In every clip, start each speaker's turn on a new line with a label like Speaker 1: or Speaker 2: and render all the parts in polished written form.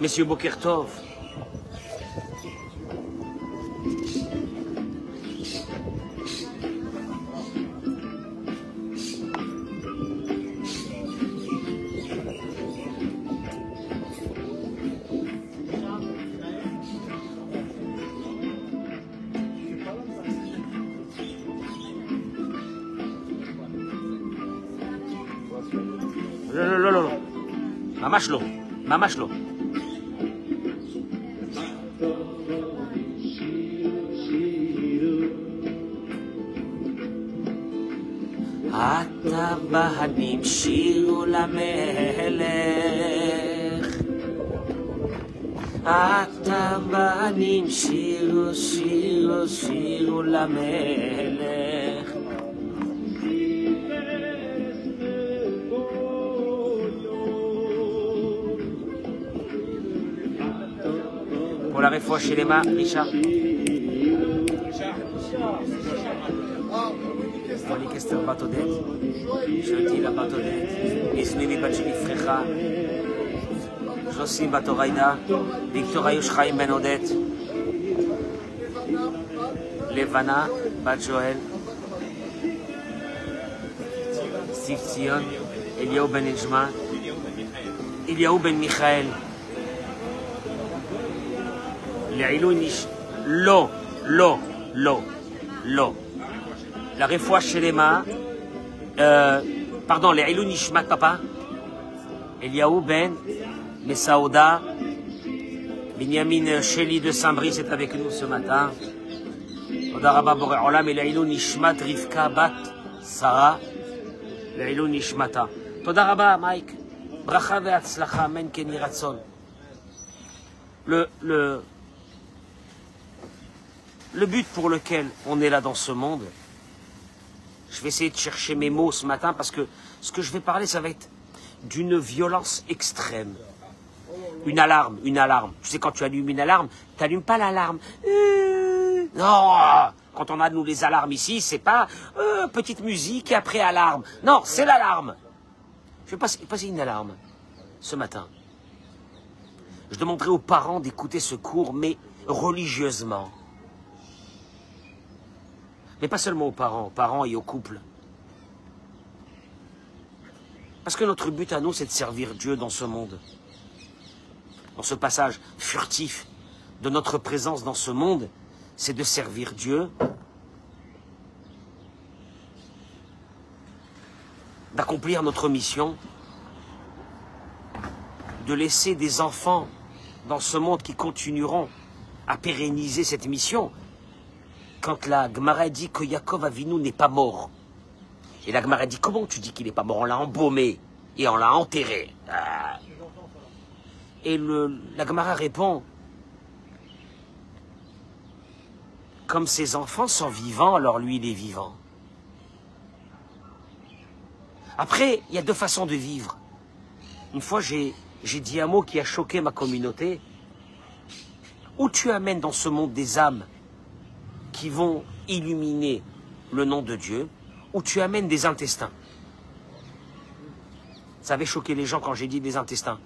Speaker 1: Messieurs Boker Tov, לא, ממש לא, ממש לא. הבנים שירו למלך, הבנים שירו, שירו, שירו למלך. Pour la réfoua chez les mains, Richard. Oli Kester Batodet, Shoti la Batodet, Ismini Bachini Frecha, Josim Batoraïda, Victor Ayush Chaim Ben Odet, Levana Bat Joël, Steve Tzion, Eliaou Ben Ejma, Eliaou Ben Michael. לעילוי נשמת, לא, לא, לא, לא. לרפואה שלמה, pardon, לעילוי נשמת papa, אליהו בן מסעודה, בנימין שלי de Saint-Brice est avec nous ce matin. תודה רבה בורא עולם, לעילוי נשמת רבקה בת שרה, לעילוי נשמתה. תודה רבה מייק, ברכה והצלחה, אמן כן יהי רצון. Le but pour lequel on est là dans ce monde, je vais essayer de chercher mes mots ce matin parce que ce que je vais parler, ça va être d'une violence extrême. Une alarme, une alarme. Tu sais, quand tu allumes une alarme, tu n'allumes pas l'alarme. Non, quand on a nous les alarmes ici, c'est pas petite musique et après alarme. Non, c'est l'alarme. Je vais passer une alarme ce matin. Je demanderai aux parents d'écouter ce cours, mais religieusement. Mais pas seulement aux parents et aux couples. Parce que notre but à nous, c'est de servir Dieu dans ce monde. Dans ce passage furtif de notre présence dans ce monde, c'est de servir Dieu, d'accomplir notre mission, de laisser des enfants dans ce monde qui continueront à pérenniser cette mission. Quand la Gemara dit que Yaakov Avinu n'est pas mort, et la Gemara dit, comment tu dis qu'il n'est pas mort? On l'a embaumé et on l'a enterré. Et la Gemara répond, comme ses enfants sont vivants, alors lui il est vivant. Après, il y a deux façons de vivre. Une fois, j'ai dit un mot qui a choqué ma communauté. Où tu amènes dans ce monde des âmes qui vont illuminer le nom de Dieu, ou tu amènes des intestins. Ça avait choqué les gens quand j'ai dit des intestins.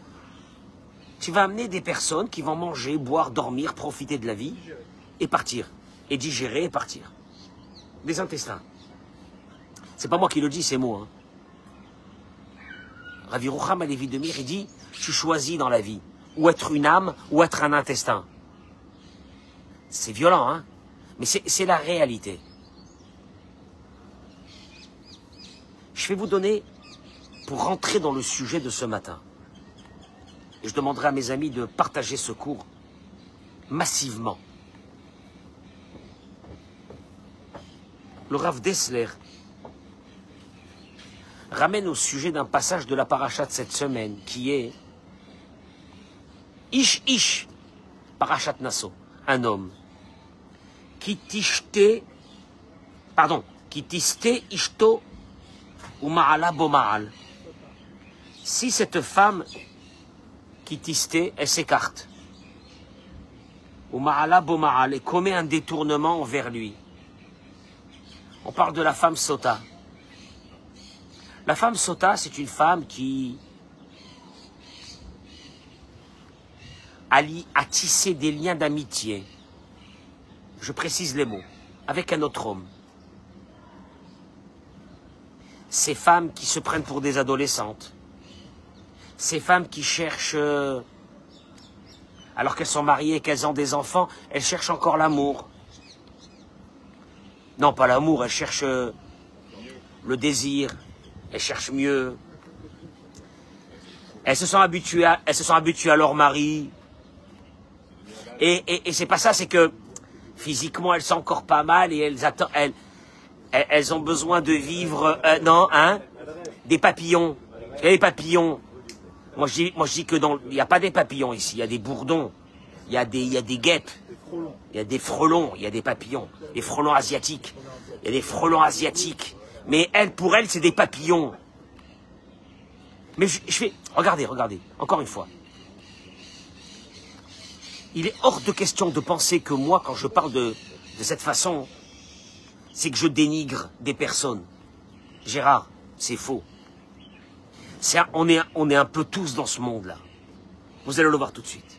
Speaker 1: Tu vas amener des personnes qui vont manger, boire, dormir, profiter de la vie, et partir. Et digérer et partir. Des intestins. C'est pas moi qui le dis, ces mots. Hein. Ravi Rucham Alevi de Mir, il dit, tu choisis dans la vie, ou être une âme, ou être un intestin. C'est violent, hein? Mais c'est la réalité. Je vais vous donner, pour rentrer dans le sujet de ce matin, et je demanderai à mes amis de partager ce cours massivement. Le Rav Dessler ramène au sujet d'un passage de la paracha de cette semaine, qui est Ish Ish, parachat Nasso, un homme. Qui tiste ishto ou ma'ala bo ma'al. Si cette femme qui tisté, elle s'écarte. Ou ma'ala boma'al, et commet un détournement envers lui. On parle de la femme sota. La femme sota, c'est une femme qui a tissé des liens d'amitié. Je précise les mots. Avec un autre homme. Ces femmes qui se prennent pour des adolescentes. Ces femmes qui cherchent, alors qu'elles sont mariées, qu'elles ont des enfants, elles cherchent encore l'amour. Non, pas l'amour, elles cherchent le désir. Elles cherchent mieux. Elles se sont habituées à leur mari. Et c'est pas ça, c'est que physiquement, elles sont encore pas mal et elles ont besoin de vivre, des papillons. Et les papillons. Moi, je dis que il n'y a pas des papillons ici, il y a des bourdons, il y a des guêpes, il y a des frelons, il y a des papillons, des frelons asiatiques. Il y a des frelons asiatiques. Mais pour elle, c'est des papillons. Mais je fais... Regardez, encore une fois. Il est hors de question de penser que moi, quand je parle de cette façon, c'est que je dénigre des personnes. Gérard, c'est faux. On est un peu tous dans ce monde-là. Vous allez le voir tout de suite.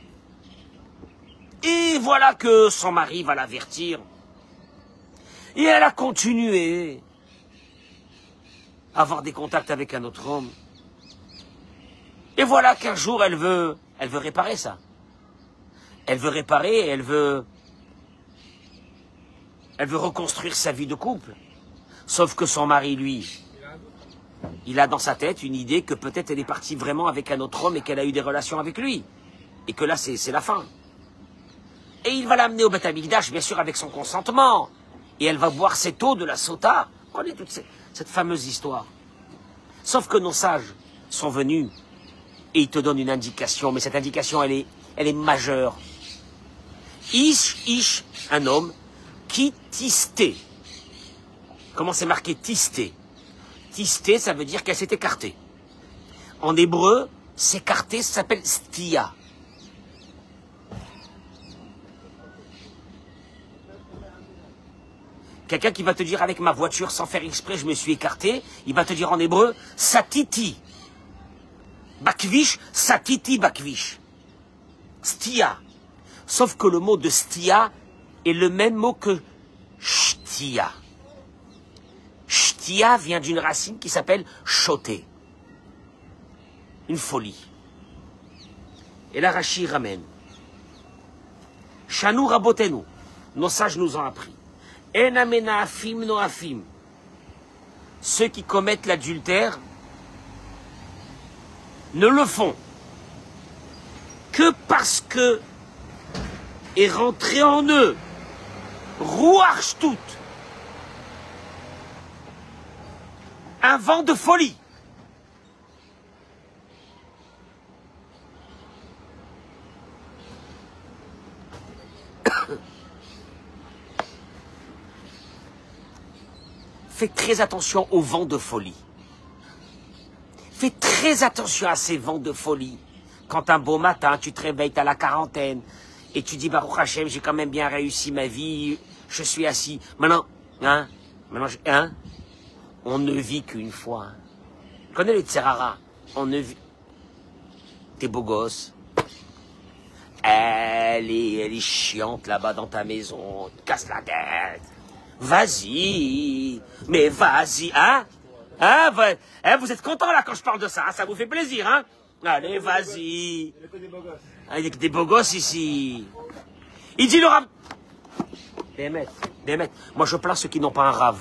Speaker 1: Et voilà que son mari va l'avertir. Et elle a continué à avoir des contacts avec un autre homme. Et voilà qu'un jour, elle veut réparer ça. Elle veut réparer, elle veut reconstruire sa vie de couple. Sauf que son mari, lui, il a dans sa tête une idée que peut-être elle est partie vraiment avec un autre homme et qu'elle a eu des relations avec lui. Et que là, c'est la fin. Et il va l'amener au Beth Amikdash, bien sûr, avec son consentement. Et elle va boire cette eau de la sota. Vous connaissez toute cette fameuse histoire. Sauf que nos sages sont venus et ils te donnent une indication. Mais cette indication, elle est majeure. Ish, un homme, qui tisté. Comment c'est marqué tisté? Tisté, ça veut dire qu'elle s'est écartée. En hébreu, s'écarter, ça s'appelle stia. Quelqu'un qui va te dire avec ma voiture, sans faire exprès, je me suis écarté, il va te dire en hébreu, satiti. Bakvish, satiti bakvish. Stia. Sauf que le mot de stia est le même mot que shtia. Shtia vient d'une racine qui s'appelle choter. Une folie. Et là, Rashi ramène. Shanu rabotenu. Nos sages nous ont appris. Enamena afim no afim. Ceux qui commettent l'adultère ne le font que parce que est rentré en eux Ruach tout, un vent de folie. Faites très attention aux vents de folie. Faites très attention à ces vents de folie. Quand un beau matin, tu te réveilles à la quarantaine et tu dis, Baruch Hashem, j'ai quand même bien réussi ma vie, je suis assis. Maintenant, on ne vit qu'une fois. Tu connais les Tserara? On ne vit... T'es beau gosse. Elle est chiante là-bas dans ta maison, casse la tête. Vas-y, mais vas-y, vous êtes content là quand je parle de ça, hein, ça vous fait plaisir, hein? Allez, vas-y. Il y a que des beaux gosses ici. Il dit le rave. Des maîtres. Moi je plains ceux qui n'ont pas un rave.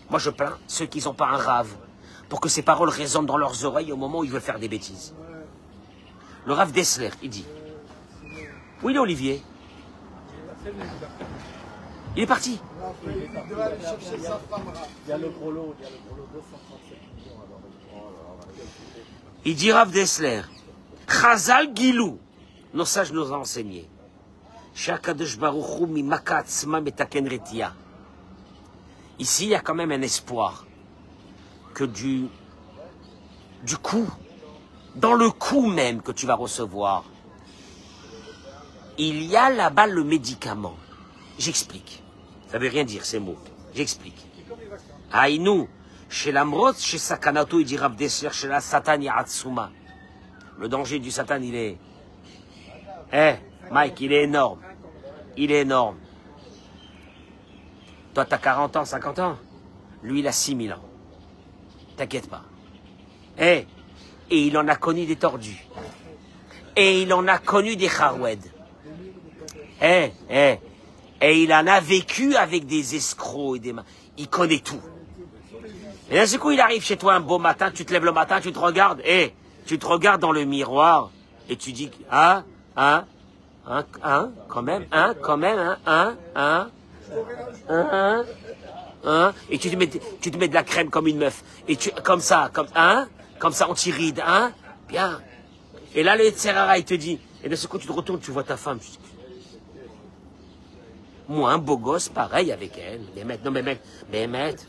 Speaker 1: Moi je plains ceux qui n'ont pas un rave. Pour que ces paroles résonnent dans leurs oreilles au moment où ils veulent faire des bêtises. Le rave Dessler, il dit. Où il est Olivier? Il est parti. Il dit Rav Dessler, Chazal Gilou, nos sages nous ont enseigné. Ici, il y a quand même un espoir que du coup dans le coup même que tu vas recevoir, il y a là-bas le médicament. J'explique. Ça veut rien dire ces mots. J'explique. Aïnou, chez l'Amrot, chez Sakanato, il dit Rav Dessler, chez la Satan Yahatsuma. Le danger du Satan, il est... Mike, il est énorme. Il est énorme. Toi, t'as 40 ans, 50 ans. Lui, il a 6000 ans. T'inquiète pas. Et il en a connu des tordus. Et il en a connu des charouèdes. Et il en a vécu avec des escrocs et des... Il connaît tout. Et d'un seul coup, il arrive chez toi un beau matin, tu te lèves le matin, tu te regardes, tu te regardes dans le miroir, et tu dis, quand même, et tu te mets de la crème comme une meuf, et comme ça, on t'irride, bien. Et là, le Tserara, il te dit, et d'un seul coup, tu te retournes, tu vois ta femme, tu dis, moi, un beau gosse, pareil avec elle. Mais maître,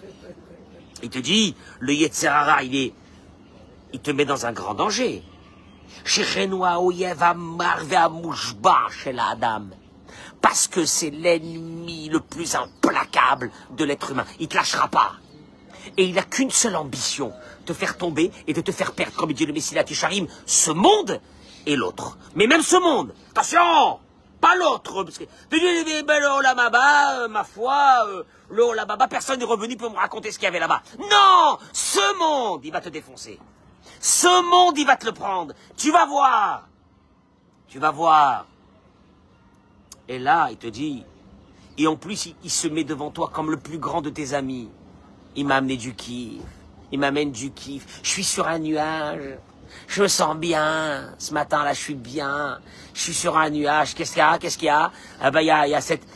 Speaker 1: il te dit, le Yetzerara, il te met dans un grand danger. Parce que c'est l'ennemi le plus implacable de l'être humain. Il ne te lâchera pas. Et il n'a qu'une seule ambition, te faire tomber et de te faire perdre, comme dit le Messie Tisharim, ce monde et l'autre. Mais même ce monde, attention, pas l'autre, parce que le Olamaba, ma foi, le Olamaba, personne n'est revenu pour me raconter ce qu'il y avait là-bas. Non, ce monde, il va te défoncer. Ce monde, il va te le prendre. Tu vas voir. Tu vas voir. Et là, il te dit, et en plus, il se met devant toi comme le plus grand de tes amis. Il m'a amené du kiff. Il m'amène du kiff. Je suis sur un nuage. Je me sens bien. Ce matin-là, je suis bien. Je suis sur un nuage. Qu'est-ce qu'il y a? Ah ben, il y a cette...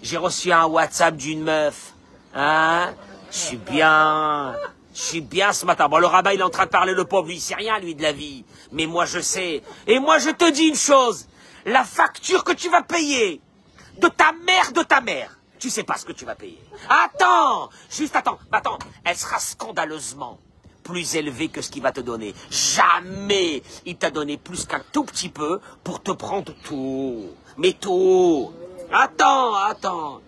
Speaker 1: j'ai reçu un WhatsApp d'une meuf. Hein? Je suis bien. Je suis bien ce matin. Bon, le rabbin, il est en train de parler, le pauvre, lui, il sait rien, lui, de la vie. Mais moi, je sais. Et moi, je te dis une chose. La facture que tu vas payer de ta mère, tu sais pas ce que tu vas payer. Attends, juste attends. Attends, elle sera scandaleusement plus élevée que ce qu'il va te donner. Jamais il t'a donné plus qu'un tout petit peu pour te prendre tout. Mais tout. Attends.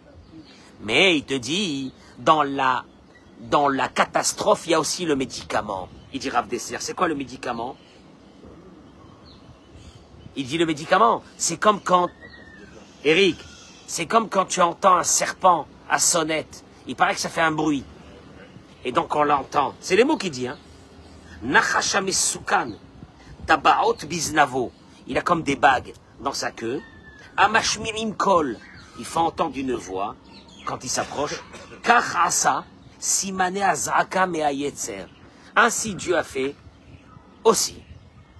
Speaker 1: Mais il te dit, dans la catastrophe, il y a aussi le médicament. Il dit Rav Dessler, c'est quoi le médicament? Il dit le médicament, c'est comme quand... Eric, c'est comme quand tu entends un serpent à sonnette. Il paraît que ça fait un bruit. Et donc on l'entend. C'est les mots qu'il dit, hein. Nachashame Soukan, Tabaot Biznavo. Il a comme des bagues dans sa queue. Amashmirim Kol. Il fait entendre une voix quand il s'approche. Kachasa, Simane Azraka Mea Yetzer. Ainsi Dieu a fait aussi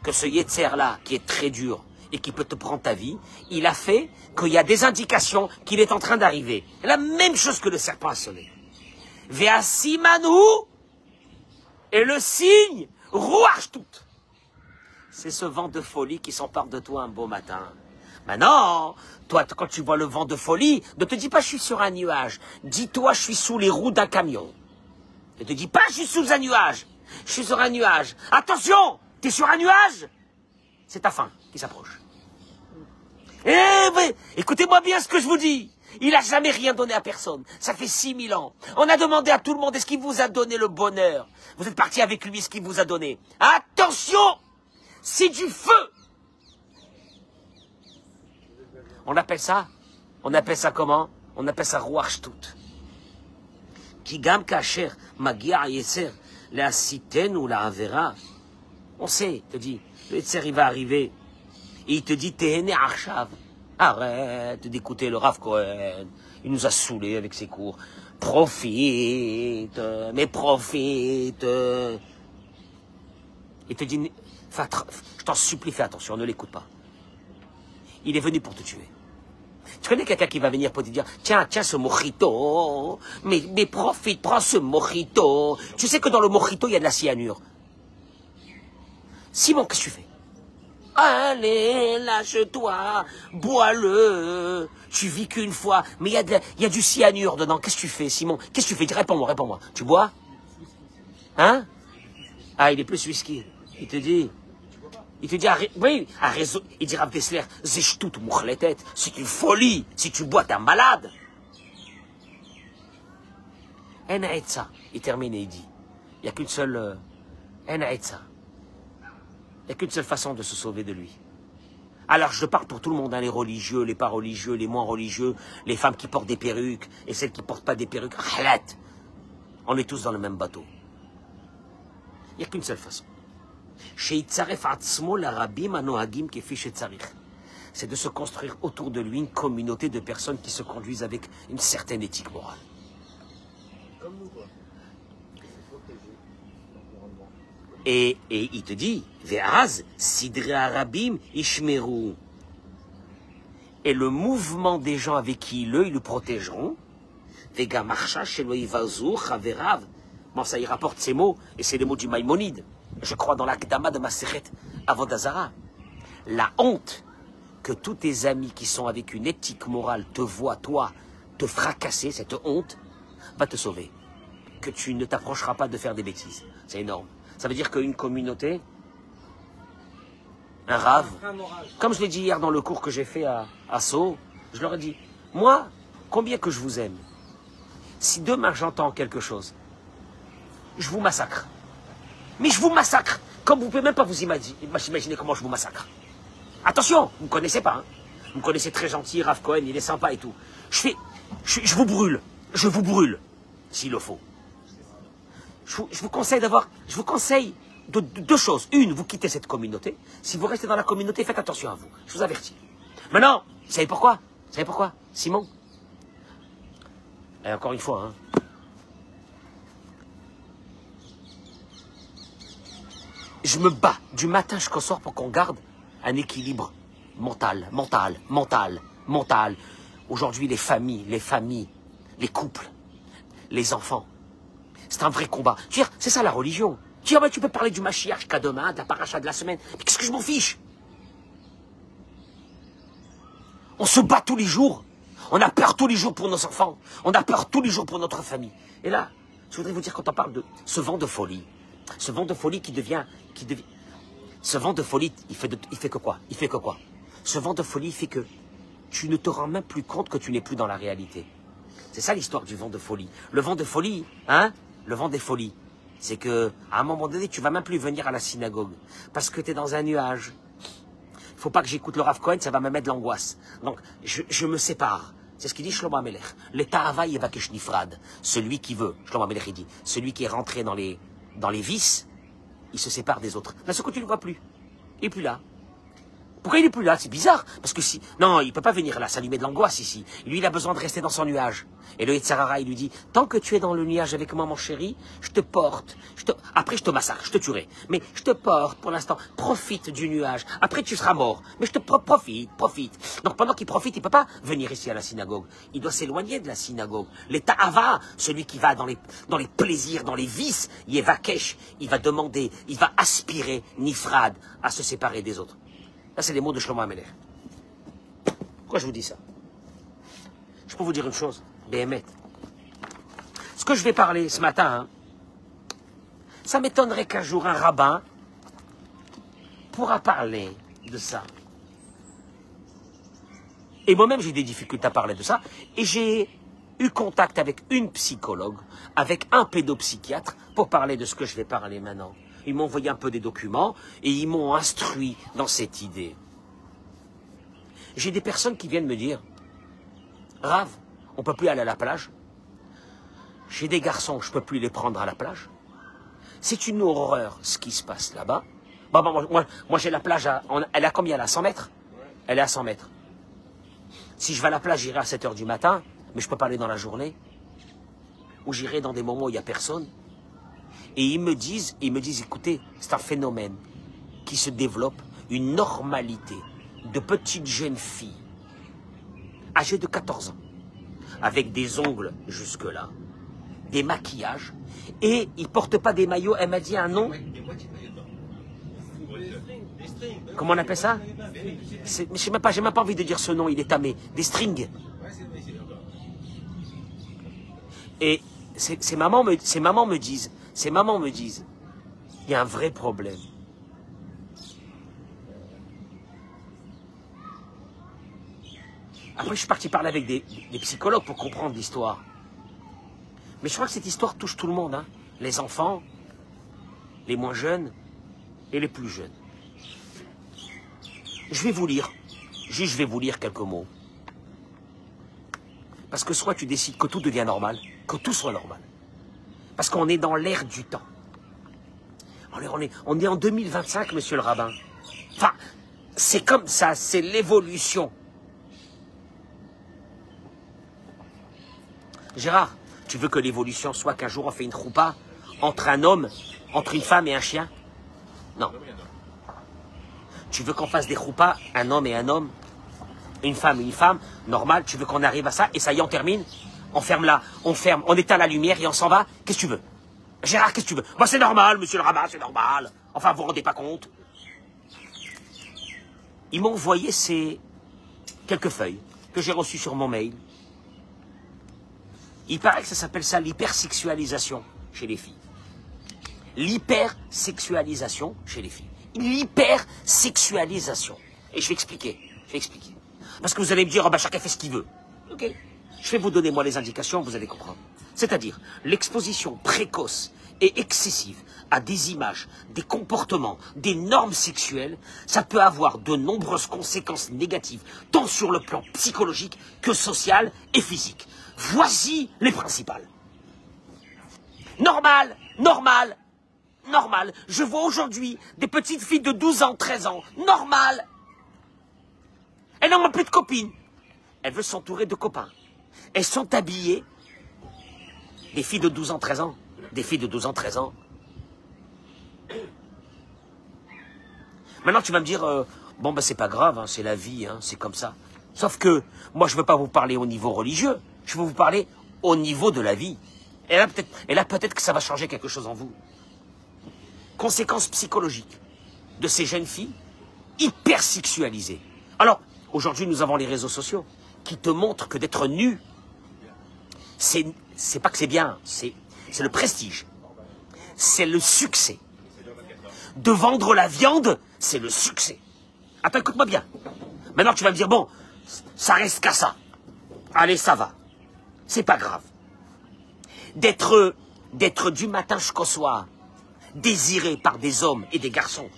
Speaker 1: que ce Yetzer-là, qui est très dur et qui peut te prendre ta vie, il a fait qu'il y a des indications qu'il est en train d'arriver. La même chose que le serpent a sonné. Vea Simanu, et le signe, rouage tout. C'est ce vent de folie qui s'empare de toi un beau matin. Maintenant, toi, quand tu vois le vent de folie, ne te dis pas je suis sur un nuage. Dis-toi je suis sous les roues d'un camion. Ne te dis pas je suis sous un nuage. Je suis sur un nuage. Attention, tu es sur un nuage. C'est ta fin qui s'approche. Écoutez-moi bien ce que je vous dis. Il n'a jamais rien donné à personne. Ça fait 6000 ans. On a demandé à tout le monde, est-ce qu'il vous a donné le bonheur? Vous êtes parti avec lui, ce qu'il vous a donné. Attention, c'est du feu. On appelle ça comment? On appelle ça rouach tout. Kigam kacher magia yeser la siten ou la avera. On sait, il te dit, le Yetzer, il va arriver. Et il te dit, Tehene Arshav. Arrête d'écouter le Rav Cohen. Il nous a saoulés avec ses cours. Profite, mais profite. Il te dit, je t'en supplie, fais attention, ne l'écoute pas. Il est venu pour te tuer. Tu connais quelqu'un qui va venir pour te dire, tiens ce mojito, mais profite, prends ce mojito. Tu sais que dans le mojito, il y a de la cyanure. Simon, qu'est-ce que tu fais? Allez, lâche-toi, bois-le. Tu vis qu'une fois, mais il y a du cyanure dedans. Qu'est-ce que tu fais, Simon? Qu'est-ce que tu fais? Réponds-moi. Tu bois? Hein? Ah, il est plus whisky. Il te dit, oui, à raison, il dit Rav Dessler, c'est tout mouchletet, c'est une folie, si tu bois, t'es un malade. En Aetza, il termine et il dit, il n'y a qu'une seule, En Aetza, il n'y a qu'une seule façon de se sauver de lui. Alors je parle pour tout le monde, hein, les religieux, les pas religieux, les moins religieux, les femmes qui portent des perruques et celles qui ne portent pas des perruques. Khalat. On est tous dans le même bateau. Il n'y a qu'une seule façon. C'est de se construire autour de lui une communauté de personnes qui se conduisent avec une certaine éthique morale. Comme nous, quoi. Et il te dit, Ve'az, Sidre Arabim, Ishmeru. Et le mouvement des gens avec qui ils le protégeront, Vega Marcha, Sheloi Vazur, Chaverav. Bon, ça y rapporte ces mots, et c'est les mots du Maïmonide. Je crois dans l'Akdama de Maseret Avodazara. La honte que tous tes amis qui sont avec une éthique morale te voient, toi, te fracasser, cette honte, va te sauver. Que tu ne t'approcheras pas de faire des bêtises. C'est énorme. Ça veut dire qu'une communauté, un rave, comme je l'ai dit hier dans le cours que j'ai fait à Sceaux, je leur ai dit, moi, combien que je vous aime, si demain j'entends quelque chose, je vous massacre. Mais je vous massacre, comme vous ne pouvez même pas vous imaginer comment je vous massacre. Attention, vous ne me connaissez pas, hein. Vous me connaissez très gentil, Rav Cohen, il est sympa et tout. Je vous brûle, s'il le faut. Je vous conseille de deux choses. Une, vous quittez cette communauté. Si vous restez dans la communauté, faites attention à vous. Je vous avertis. Maintenant, vous savez pourquoi? Simon? Et encore une fois, hein. Je me bats du matin jusqu'au soir pour qu'on garde un équilibre mental. Aujourd'hui, les familles, les couples, les enfants. C'est un vrai combat. C'est ça la religion. Tu peux parler du Mashiach jusqu'à demain, de la paracha de la semaine. Mais qu'est-ce que je m'en fiche? On se bat tous les jours. On a peur tous les jours pour nos enfants. On a peur tous les jours pour notre famille. Et là, je voudrais vous dire, quand on parle de ce vent de folie, ce vent de folie ce vent de folie, il fait que quoi? Ce vent de folie fait que tu ne te rends même plus compte que tu n'es plus dans la réalité. C'est ça l'histoire du vent de folie. Le vent de folie, hein? Le vent des folies, c'est que à un moment donné, tu vas même plus venir à la synagogue parce que tu es dans un nuage. Il ne faut pas que j'écoute le Rav Cohen, ça va me mettre de l'angoisse. Donc, je me sépare. C'est ce qu'il dit Shlomo Amelech. L'État Hava Yevakesh Nifrad. Celui qui veut, Shlomo Amelech il dit, celui qui est rentré dans les vices, il se sépare des autres. Là, ce que tu ne le vois plus. Il n'est plus là. Pourquoi il n'est plus là? C'est bizarre. Parce que si... Non, il ne peut pas venir là, ça lui met de l'angoisse ici. Lui, il a besoin de rester dans son nuage. Et le Yetzirah, il lui dit, tant que tu es dans le nuage avec moi, mon chéri, je te porte. Après, je te massacre, je te tuerai. Mais je te porte pour l'instant. Profite du nuage. Après, tu seras mort. Mais je te profite. Donc, pendant qu'il profite, il ne peut pas venir ici à la synagogue. Il doit s'éloigner de la synagogue. L'État Ava, celui qui va dans les plaisirs, dans les vices, Yevakesh, il va demander, il va aspirer, Nifrad, à se séparer des autres. Là, c'est les mots de Shlomo Amelech. Pourquoi je vous dis ça? Je peux vous dire une chose, Béhémet. Ce que je vais parler ce matin, hein, ça m'étonnerait qu'un jour un rabbin pourra parler de ça. Et moi-même, j'ai des difficultés à parler de ça. Et j'ai eu contact avec une psychologue, avec un pédopsychiatre, pour parler de ce que je vais parler maintenant. Ils m'ont envoyé un peu des documents et ils m'ont instruit dans cette idée. J'ai des personnes qui viennent me dire, Rav, on ne peut plus aller à la plage. J'ai des garçons, je ne peux plus les prendre à la plage. C'est une horreur ce qui se passe là-bas. Moi j'ai la plage, elle a combien là? 100 mètres? Elle est à 100 mètres. Si je vais à la plage, j'irai à 7 h du matin, mais je ne peux pas aller dans la journée. Ou j'irai dans des moments où il n'y a personne. Et ils me disent, écoutez, c'est un phénomène qui se développe, une normalité de petites jeunes filles, âgées de 14 ans, avec des ongles jusque-là, des maquillages, et ils ne portent pas des maillots. Elle m'a dit un nom. Comment on appelle ça? Je n'ai même pas envie de dire ce nom, il est tamé. Des strings. Et ces mamans me disent, Il y a un vrai problème. Après, je suis parti parler avec des psychologues pour comprendre l'histoire. Mais je crois que cette histoire touche tout le monde, hein. Les enfants, les moins jeunes et les plus jeunes. Je vais vous lire. Je vais vous lire quelques mots. Parce que soit tu décides que tout devient normal, que tout soit normal. Parce qu'on est dans l'ère du temps. On est en 2025, monsieur le rabbin. Enfin, c'est comme ça, c'est l'évolution. Gérard, tu veux que l'évolution soit qu'un jour on fait une choupa entre un homme, entre une femme et un chien? Non. Tu veux qu'on fasse des choupas, un homme et un homme, une femme, normal, tu veux qu'on arrive à ça, et ça y est, on termine? On ferme là, on éteint la lumière et on s'en va? Qu'est-ce que tu veux? Gérard, qu'est-ce que tu veux? Bah c'est normal, monsieur le rabbin, c'est normal. Enfin, vous vous rendez pas compte? Ils m'ont envoyé quelques feuilles que j'ai reçues sur mon mail. Il paraît que ça s'appelle ça l'hypersexualisation chez les filles. L'hypersexualisation chez les filles. L'hypersexualisation. Et je vais expliquer. Parce que vous allez me dire, oh ben chacun fait ce qu'il veut. Ok. Je vais vous donner moi les indications, vous allez comprendre. C'est-à-dire l'exposition précoce et excessive à des images, des comportements, des normes sexuelles, ça peut avoir de nombreuses conséquences négatives, tant sur le plan psychologique que social et physique. Voici les principales. Normal. Je vois aujourd'hui des petites filles de 12 ans, 13 ans. Normal. Elles n'ont plus de copines. Elles veulent s'entourer de copains. Elles sont habillées. Des filles de 12 ans, 13 ans. Des filles de 12 ans, 13 ans. Maintenant, tu vas me dire, bon, ben, c'est pas grave, hein, c'est la vie, hein, c'est comme ça. Sauf que, moi, je ne veux pas vous parler au niveau religieux. Je veux vous parler au niveau de la vie. Et là, peut-être que ça va changer quelque chose en vous. Conséquences psychologiques de ces jeunes filles hyper sexualisées. Alors, aujourd'hui, nous avons les réseaux sociaux qui te montrent que d'être nu, c'est pas que c'est bien, c'est le prestige. C'est le succès. De vendre la viande, c'est le succès. Attends, écoute-moi bien. Maintenant, tu vas me dire, bon, ça reste qu'à ça. Allez, ça va. C'est pas grave. D'être du matin jusqu'au soir, désiré par des hommes et des garçons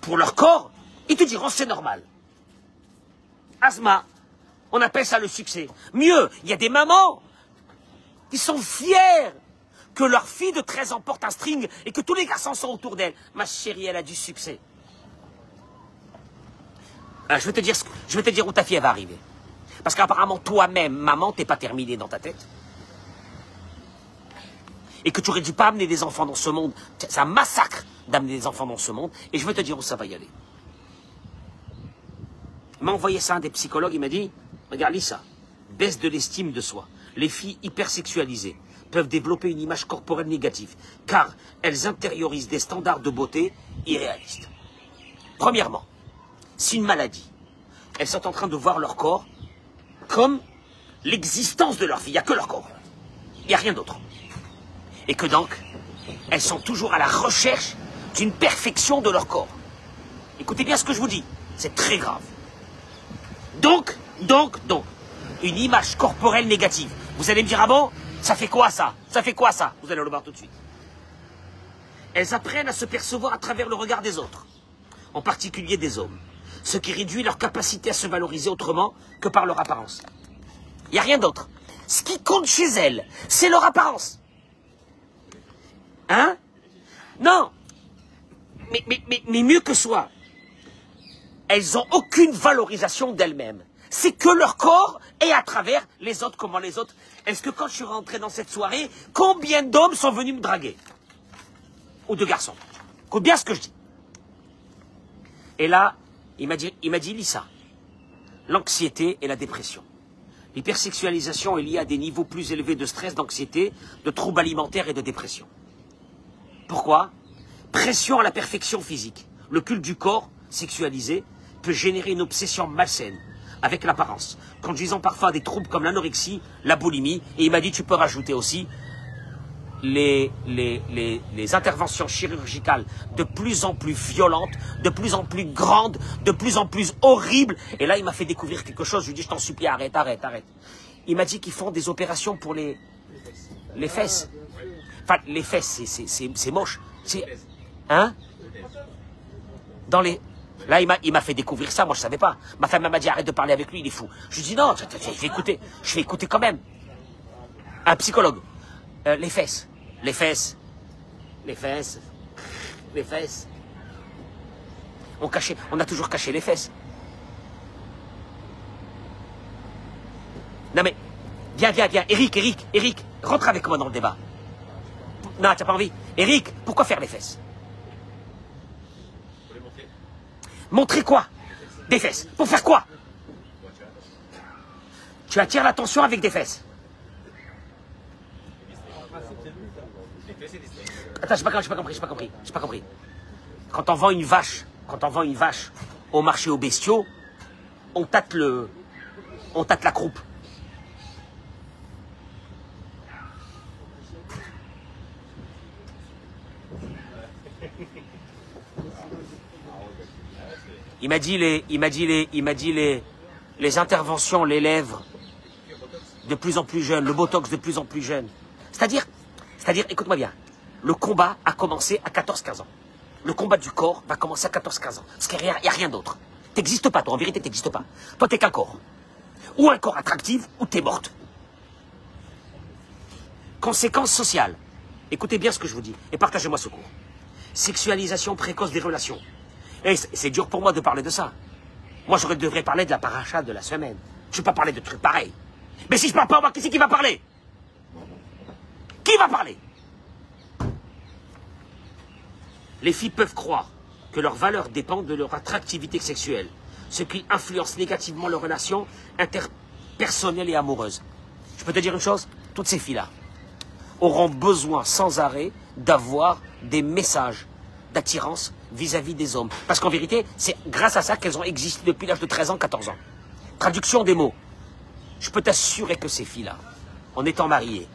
Speaker 1: pour leur corps, ils te diront c'est normal. Asma, on appelle ça le succès. Mieux, il y a des mamans qui sont fières que leur fille de 13 ans porte un string et que tous les garçons sont autour d'elle. Ma chérie, elle a du succès. Alors, je vais te dire où ta fille elle va arriver. Parce qu'apparemment, toi-même, maman, t'es pas terminée dans ta tête. Et que tu aurais dû pas amener des enfants dans ce monde. C'est un massacre d'amener des enfants dans ce monde. Et je vais te dire où ça va y aller. Il m'a envoyé ça un des psychologues, il m'a dit, regarde, lis ça. Baisse de l'estime de soi. Les filles hypersexualisées peuvent développer une image corporelle négative, car elles intériorisent des standards de beauté irréalistes. Premièrement, c'est une maladie. Elles sont en train de voir leur corps comme l'existence de leur vie. Il n'y a que leur corps. Il n'y a rien d'autre. Et que donc, elles sont toujours à la recherche d'une perfection de leur corps. Écoutez bien ce que je vous dis. C'est très grave. Donc, une image corporelle négative. Vous allez me dire, ah bon, ça fait quoi ça? Ça fait quoi ça? Vous allez le voir tout de suite. Elles apprennent à se percevoir à travers le regard des autres, en particulier des hommes, ce qui réduit leur capacité à se valoriser autrement que par leur apparence. Il n'y a rien d'autre. Ce qui compte chez elles, c'est leur apparence. Hein? Non. Mais mieux que soi. Elles n'ont aucune valorisation d'elles-mêmes. C'est que leur corps et à travers les autres. Comment les autres? Est-ce que quand je suis rentré dans cette soirée, combien d'hommes sont venus me draguer? Ou de garçons? Écoute bien ce que je dis. Et là, il m'a dit, lis ça. L'anxiété et la dépression. L'hypersexualisation est liée à des niveaux plus élevés de stress, d'anxiété, de troubles alimentaires et de dépression. Pourquoi? Pression à la perfection physique. Le culte du corps sexualisé peut générer une obsession malsaine avec l'apparence, conduisant parfois à des troubles comme l'anorexie, la boulimie, et il m'a dit tu peux rajouter aussi les interventions chirurgicales de plus en plus violentes, de plus en plus grandes, de plus en plus horribles. Et là, il m'a fait découvrir quelque chose. Je lui ai dit, je t'en supplie, arrête, arrête, arrête. Il m'a dit qu'ils font des opérations pour les fesses. Enfin, les fesses, c'est moche. Hein? Dans les... Là, il m'a fait découvrir ça, moi je savais pas. Ma femme m'a dit, arrête de parler avec lui, il est fou. Je lui dis, non, je vais écouter quand même. Un psychologue. Les fesses. Les fesses. Les fesses. Les fesses. On a toujours caché les fesses. Non mais, viens, Eric, rentre avec moi dans le débat. Non, t'as pas envie. Eric, pourquoi faire les fesses? Montrer quoi? Des fesses. Pour faire quoi? Tu attires l'attention avec des fesses. Attends, j'ai pas compris. Quand on vend une vache au marché aux bestiaux, on tâte la croupe. Il m'a dit les interventions, les lèvres de plus en plus jeunes, le botox de plus en plus jeune. C'est-à-dire, écoute-moi bien, le combat a commencé à 14-15 ans. Le combat du corps va commencer à 14-15 ans. Parce qu'il n'y a rien d'autre. T'existes pas, toi, en vérité, t'existes pas. Toi, t'es qu'un corps. Ou un corps attractif, ou t'es morte. Conséquences sociales. Écoutez bien ce que je vous dis, et partagez-moi ce cours. Sexualisation précoce des relations. Et c'est dur pour moi de parler de ça. Moi, je devrais parler de la paracha de la semaine. Je ne vais pas parler de trucs pareils. Mais si je parle pas, moi, qui c'est qui va parler? Qui va parler? Les filles peuvent croire que leur valeur dépend de leur attractivité sexuelle, ce qui influence négativement leurs relations interpersonnelles et amoureuses. Je peux te dire une chose? Toutes ces filles-là auront besoin sans arrêt d'avoir des messages d'attirance vis-à-vis des hommes. Parce qu'en vérité, c'est grâce à ça qu'elles ont existé depuis l'âge de 13 ans, 14 ans. Traduction des mots. Je peux t'assurer que ces filles-là, en étant mariées,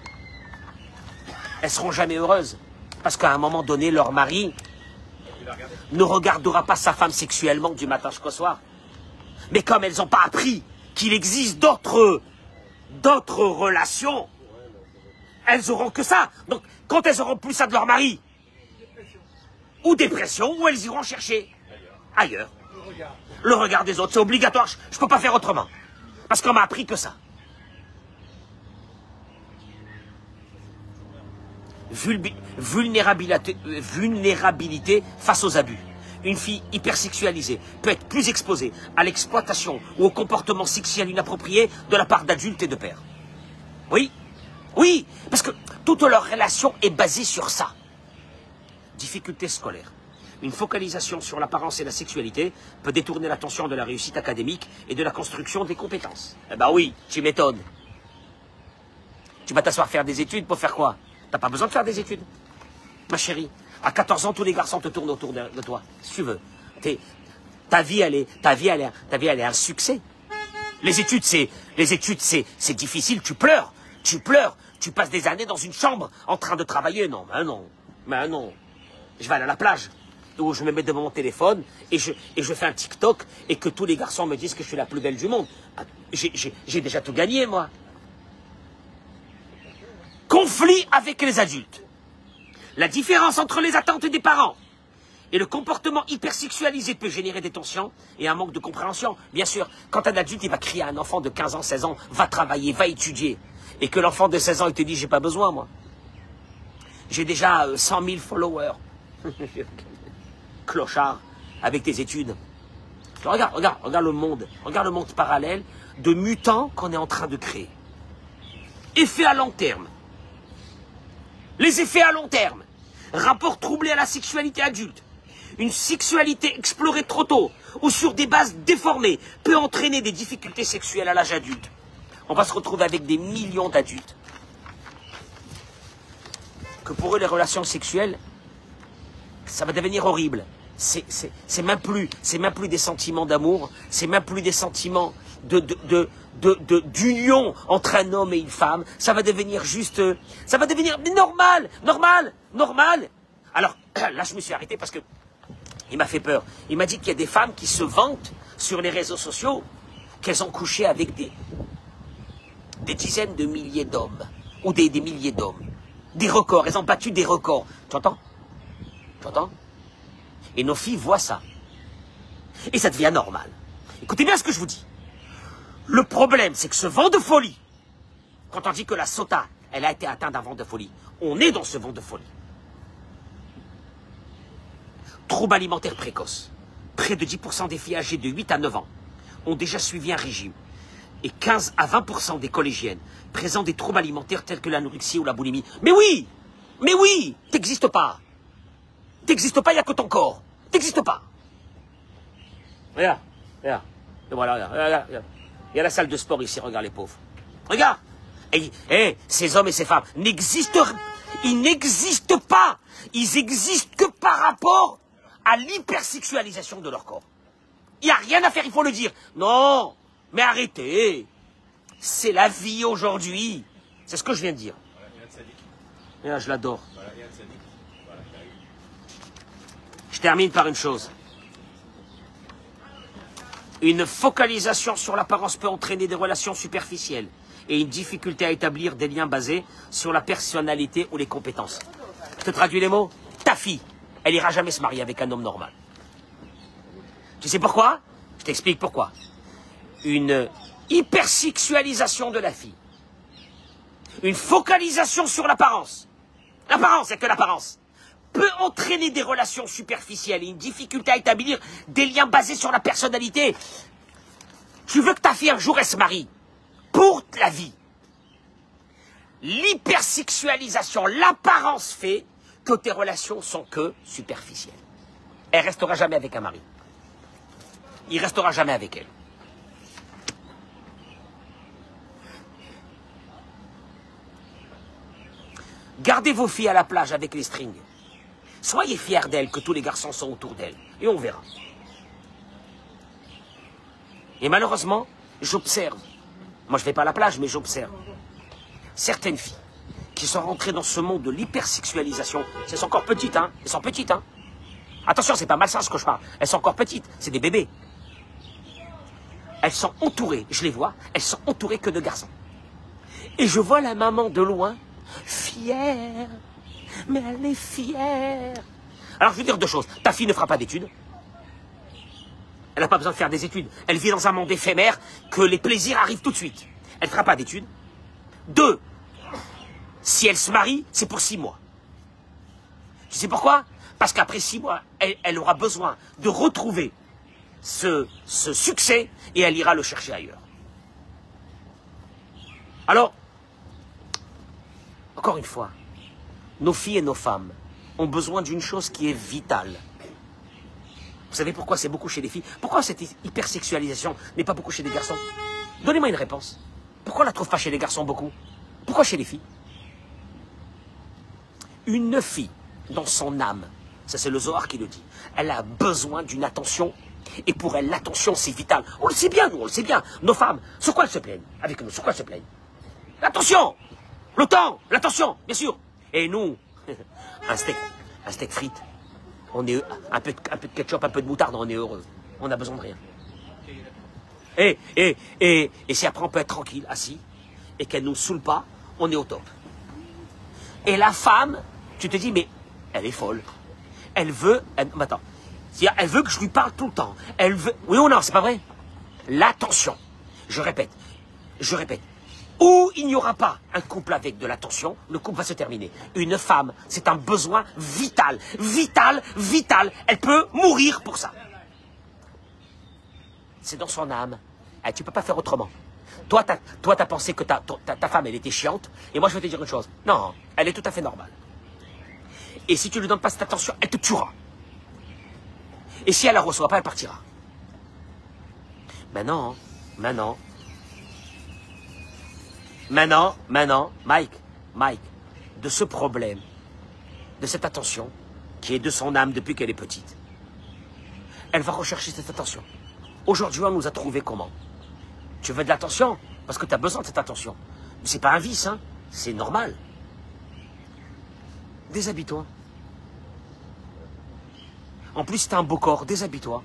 Speaker 1: elles seront jamais heureuses. Parce qu'à un moment donné, leur mari ne regardera pas sa femme sexuellement du matin jusqu'au soir. Mais comme elles n'ont pas appris qu'il existe d'autres relations, elles auront que ça. Donc, quand elles auront plus ça de leur mari, ou dépression, ou elles iront chercher ailleurs. Le regard des autres, c'est obligatoire. Je ne peux pas faire autrement. Parce qu'on m'a appris que ça. Vulnérabilité face aux abus. Une fille hypersexualisée peut être plus exposée à l'exploitation ou au comportement sexuel inapproprié de la part d'adultes et de pères. Oui, oui, parce que toute leur relation est basée sur ça. Difficultés scolaires. Une focalisation sur l'apparence et la sexualité peut détourner l'attention de la réussite académique et de la construction des compétences. Eh ben oui, tu m'étonnes. Tu vas t'asseoir faire des études pour faire quoi? T'as pas besoin de faire des études. Ma chérie, à 14 ans, tous les garçons te tournent autour de toi, si tu veux. Ta vie, elle est un succès. Les études, c'est difficile, tu pleures. Tu passes des années dans une chambre en train de travailler. Non, mais non. Je vais aller à la plage, où je me mets devant mon téléphone et je fais un TikTok et que tous les garçons me disent que je suis la plus belle du monde. J'ai déjà tout gagné, moi. Conflit avec les adultes. La différence entre les attentes des parents et le comportement hypersexualisé peut générer des tensions et un manque de compréhension. Bien sûr, quand un adulte il va crier à un enfant de 15 ans, 16 ans, va travailler, va étudier, et que l'enfant de 16 ans il te dit j'ai pas besoin, moi. J'ai déjà 100 000 followers. Clochard, avec tes études. Regarde le monde. Regarde le monde parallèle de mutants qu'on est en train de créer. Effets à long terme. Les effets à long terme. Rapport troublé à la sexualité adulte. Une sexualité explorée trop tôt ou sur des bases déformées peut entraîner des difficultés sexuelles à l'âge adulte. On va se retrouver avec des millions d'adultes. Que pour eux, les relations sexuelles, ça va devenir horrible. C'est même plus des sentiments d'amour, c'est même plus des sentiments d'union entre un homme et une femme, ça va devenir juste, ça va devenir normal, normal, normal. Alors là, je me suis arrêté parce que il m'a fait peur. Il m'a dit qu'il y a des femmes qui se vantent sur les réseaux sociaux qu'elles ont couché avec des dizaines de milliers d'hommes, ou des milliers d'hommes. Des records, elles ont battu des records. Tu entends? Tu entends? Et nos filles voient ça. Et ça devient normal. Écoutez bien ce que je vous dis. Le problème, c'est que ce vent de folie, quand on dit que la Sota, elle a été atteinte d'un vent de folie, on est dans ce vent de folie. Troubles alimentaires précoces. Près de 10% des filles âgées de 8 à 9 ans ont déjà suivi un régime. Et 15 à 20% des collégiennes présentent des troubles alimentaires tels que l'anorexie ou la boulimie. Mais oui, t'existes pas. T'existes pas, il n'y a que ton corps. T'existes pas. Regarde, regarde. Et voilà, regarde. Il y a la salle de sport ici, regarde les pauvres. Regarde. Et ces hommes et ces femmes n'existent, ils n'existent pas. Ils existent que par rapport à l'hypersexualisation de leur corps. Il n'y a rien à faire, il faut le dire. Non, mais arrêtez. C'est la vie aujourd'hui. C'est ce que je viens de dire. Voilà, je l'adore. Je termine par une chose. Une focalisation sur l'apparence peut entraîner des relations superficielles et une difficulté à établir des liens basés sur la personnalité ou les compétences. Je te traduis les mots. Ta fille, elle ira jamais se marier avec un homme normal. Tu sais pourquoi? Je t'explique pourquoi. Une hypersexualisation de la fille. Une focalisation sur l'apparence. L'apparence, c'est que l'apparence. Peut entraîner des relations superficielles et une difficulté à établir des liens basés sur la personnalité. Tu veux que ta fille un jour elle se marie pour la vie. L'hypersexualisation, l'apparence fait que tes relations sont que superficielles. Elle restera jamais avec un mari. Il restera jamais avec elle. Gardez vos filles à la plage avec les strings. Soyez fiers d'elles, que tous les garçons sont autour d'elles. Et on verra. Et malheureusement, j'observe. Moi, je ne vais pas à la plage, mais j'observe. Certaines filles qui sont rentrées dans ce monde de l'hypersexualisation, elles sont encore petites, hein. Elles sont petites, hein. Attention, c'est pas malsain ce que je parle. Elles sont encore petites. C'est des bébés. Elles sont entourées, je les vois, elles sont entourées que de garçons. Et je vois la maman de loin, fière. Mais elle est fière. Alors, je veux dire deux choses. Ta fille ne fera pas d'études. Elle n'a pas besoin de faire des études. Elle vit dans un monde éphémère que les plaisirs arrivent tout de suite. Elle ne fera pas d'études. Deux, si elle se marie, c'est pour 6 mois. Tu sais pourquoi? Parce qu'après 6 mois, elle aura besoin de retrouver ce succès et elle ira le chercher ailleurs. Alors, encore une fois, nos filles et nos femmes ont besoin d'une chose qui est vitale. Vous savez pourquoi c'est beaucoup chez les filles? Pourquoi cette hypersexualisation n'est pas beaucoup chez les garçons? Donnez-moi une réponse. Pourquoi on ne la trouve pas chez les garçons beaucoup? Pourquoi chez les filles? Une fille, dans son âme, ça c'est le Zohar qui le dit, elle a besoin d'une attention. Et pour elle, l'attention c'est vital. On le sait bien, nous, on le sait bien. Nos femmes, sur quoi elles se plaignent? Avec nous, sur quoi elles se plaignent? L'attention! Le temps! L'attention, bien sûr! Et nous, un steak frites, on est un peu de ketchup, un peu de moutarde, on est heureux. On n'a besoin de rien. Et si après on peut être tranquille, assis, et qu'elle ne nous saoule pas, on est au top. Et la femme, tu te dis, mais elle est folle. Elle veut... attends. Elle veut que je lui parle tout le temps. Elle veut... Oui ou non, c'est pas vrai? L'attention. Je répète. Où il n'y aura pas un couple avec de l'attention, le couple va se terminer. Une femme, c'est un besoin vital. Vital. Elle peut mourir pour ça. C'est dans son âme. Tu ne peux pas faire autrement. Toi, t'as pensé que ta femme, elle était chiante. Et moi, je vais te dire une chose. Non, elle est tout à fait normale. Et si tu ne lui donnes pas cette attention, elle te tuera. Et si elle ne la reçoit pas, elle partira. Maintenant, Mike, de ce problème, de cette attention, qui est de son âme depuis qu'elle est petite, elle va rechercher cette attention. Aujourd'hui, on nous a trouvé comment? Tu veux de l'attention parce que tu as besoin de cette attention. Mais c'est pas un vice, hein. C'est normal. Déshabille-toi. En plus, tu as un beau corps, déshabille-toi.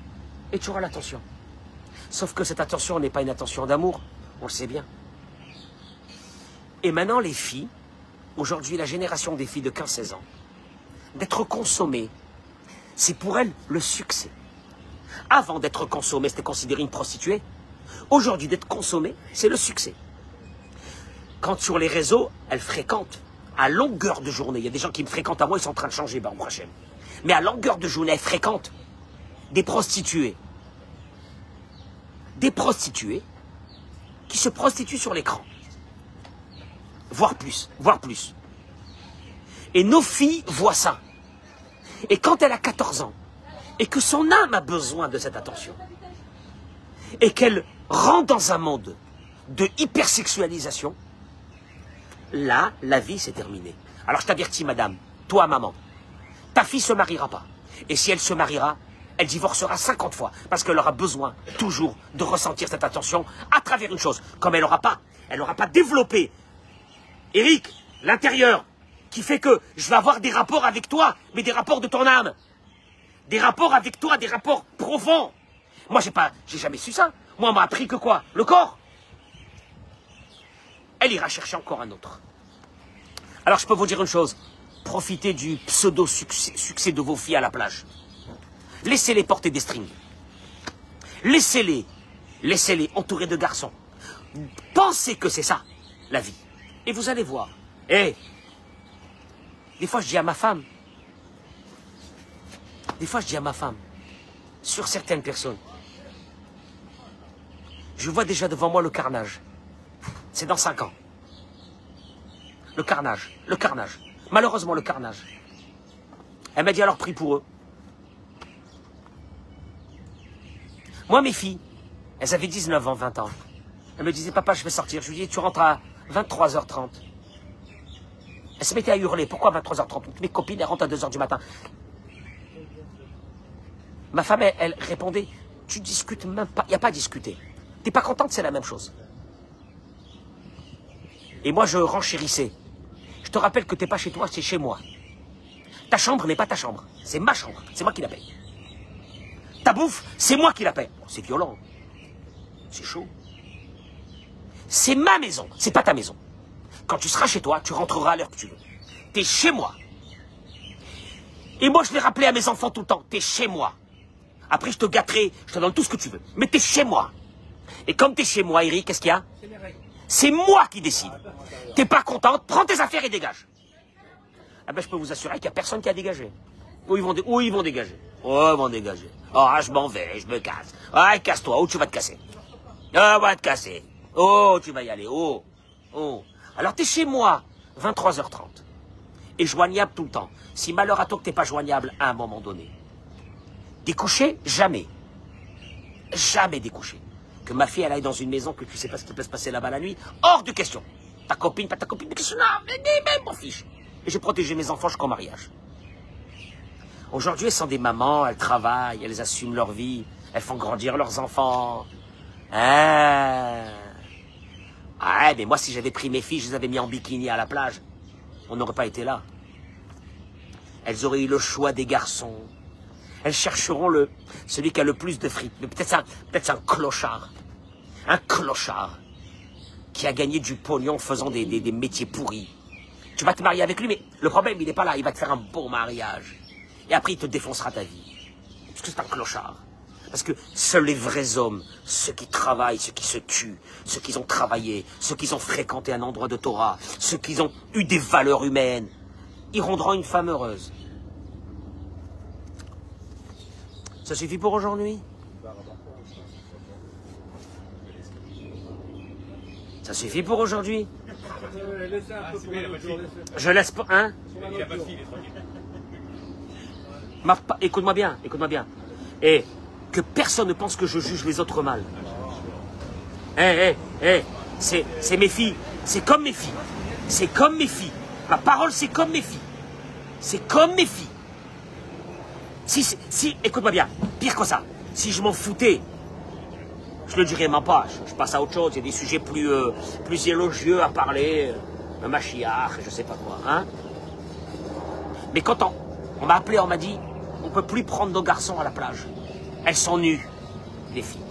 Speaker 1: Et tu auras l'attention. Sauf que cette attention n'est pas une attention d'amour. On le sait bien. Et maintenant, les filles, aujourd'hui, la génération des filles de 15-16 ans, d'être consommées, c'est pour elles le succès. Avant d'être consommée, c'était considéré une prostituée. Aujourd'hui, d'être consommée, c'est le succès. Quand sur les réseaux, elles fréquentent à longueur de journée. Il y a des gens qui me fréquentent à moi, ils sont en train de changer, Baruch Hashem. Mais à longueur de journée, elles fréquentent des prostituées. Des prostituées qui se prostituent sur l'écran. Voire plus, voire plus. Et nos filles voient ça. Et quand elle a 14 ans, et que son âme a besoin de cette attention, et qu'elle rentre dans un monde de hypersexualisation, là, la vie s'est terminée. Alors je t'avertis, madame, toi, maman, ta fille se mariera pas. Et si elle se mariera, elle divorcera 50 fois, parce qu'elle aura besoin toujours de ressentir cette attention à travers une chose. Comme elle n'aura pas développé, Eric, l'intérieur, qui fait que je vais avoir des rapports avec toi, mais des rapports de ton âme. Des rapports avec toi, des rapports profonds. Moi, j'ai jamais su ça. Moi, on m'a appris que quoi? Le corps. Elle ira chercher encore un autre. Alors, je peux vous dire une chose. Profitez du pseudo-succès de vos filles à la plage. Laissez-les porter des strings. Laissez-les entourés de garçons. Pensez que c'est ça, la vie. Et vous allez voir. Des fois, je dis à ma femme, sur certaines personnes, je vois déjà devant moi le carnage. C'est dans 5 ans. Le carnage. Malheureusement, le carnage. Elle m'a dit alors, prie pour eux. Moi, mes filles, elles avaient 19 ans, 20 ans. Elles me disaient, papa, je vais sortir. Je lui dis, tu rentres à 23h30. Elles se mettaient à hurler. Pourquoi 23h30? Mes copines, elles rentrent à 2h du matin. Ma femme, elle répondait, tu discutes même pas. Il n'y a pas à discuter. T'es pas contente, c'est la même chose. Et moi, je renchérissais. Je te rappelle que t'es pas chez toi, c'est chez moi. Ta chambre n'est pas ta chambre. C'est ma chambre. C'est moi qui la paye. Ta bouffe, c'est moi qui la paye. C'est violent. C'est chaud. C'est ma maison, c'est pas ta maison. Quand tu seras chez toi, tu rentreras à l'heure que tu veux. T'es chez moi. Et moi, je l'ai rappelé à mes enfants tout le temps. T'es chez moi. Après, je te gâterai, je te donne tout ce que tu veux. Mais t'es chez moi. Et comme t'es chez moi, Eric, qu'est-ce qu'il y a? C'est moi qui décide. T'es pas contente, prends tes affaires et dégage. Ah ben, je peux vous assurer qu'il n'y a personne qui a dégagé. Où ils vont dégager. Oh, ils vont dégager. Oh, je m'en vais, je me casse. Ah, casse-toi, où tu vas te casser? Ah, va te casser. Oh, tu vas y aller. Oh. Alors, t'es chez moi, 23h30. Et joignable tout le temps. Si malheur à toi que t'es pas joignable à un moment donné. Découcher, jamais. Jamais découcher. Que ma fille, elle aille dans une maison, que tu sais pas ce qui peut se passer là-bas la nuit. Hors de question. Ta copine, pas ta copine. Non, mais m'en fiche. Et j'ai protégé mes enfants jusqu'au mariage. Aujourd'hui, elles sont des mamans, elles travaillent, elles assument leur vie, elles font grandir leurs enfants. Mais moi, si j'avais pris mes filles, je les avais mis en bikini à la plage, on n'aurait pas été là. Elles auraient eu le choix des garçons. Elles chercheront celui qui a le plus de frites. Mais peut-être c'est un clochard. Un clochard qui a gagné du pognon en faisant des métiers pourris. Tu vas te marier avec lui, mais le problème, il n'est pas là. Il va te faire un beau mariage. Et après, il te défoncera ta vie. Parce que c'est un clochard. Parce que seuls les vrais hommes, ceux qui travaillent, ceux qui se tuent, ceux qui ont travaillé, ceux qui ont fréquenté un endroit de Torah, ceux qui ont eu des valeurs humaines, ils rendront une femme heureuse. Ça suffit pour aujourd'hui? Ça suffit pour aujourd'hui? Je laisse pas... Hein? Écoute-moi bien, Et que personne ne pense que je juge les autres mal. C'est mes filles. C'est comme mes filles. C'est comme mes filles. Ma parole, c'est comme mes filles. C'est comme mes filles. Si, écoute-moi bien, pire que ça. Si je m'en foutais Je le dirai même pas, je passe à autre chose, il y a des sujets plus élogieux à parler, un Mashiach, je sais pas quoi. Hein. Mais quand on m'a appelé, on m'a dit, on peut plus prendre nos garçons à la plage. Elles sont nues, les filles.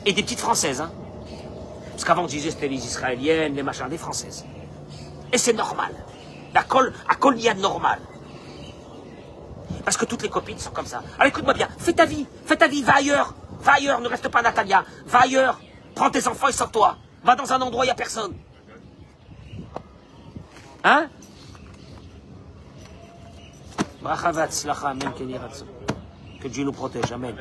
Speaker 1: Et des petites françaises, hein. Parce qu'avant on disait c'était les israéliennes, les machins, les françaises. Et c'est normal. À col, il y a normal. Parce que toutes les copines sont comme ça. Alors écoute-moi bien, fais ta vie, va ailleurs, ne reste pas à Natalia, va ailleurs, prends tes enfants et sors-toi, va dans un endroit où il n'y a personne. Hein? Que Dieu nous protège, amen.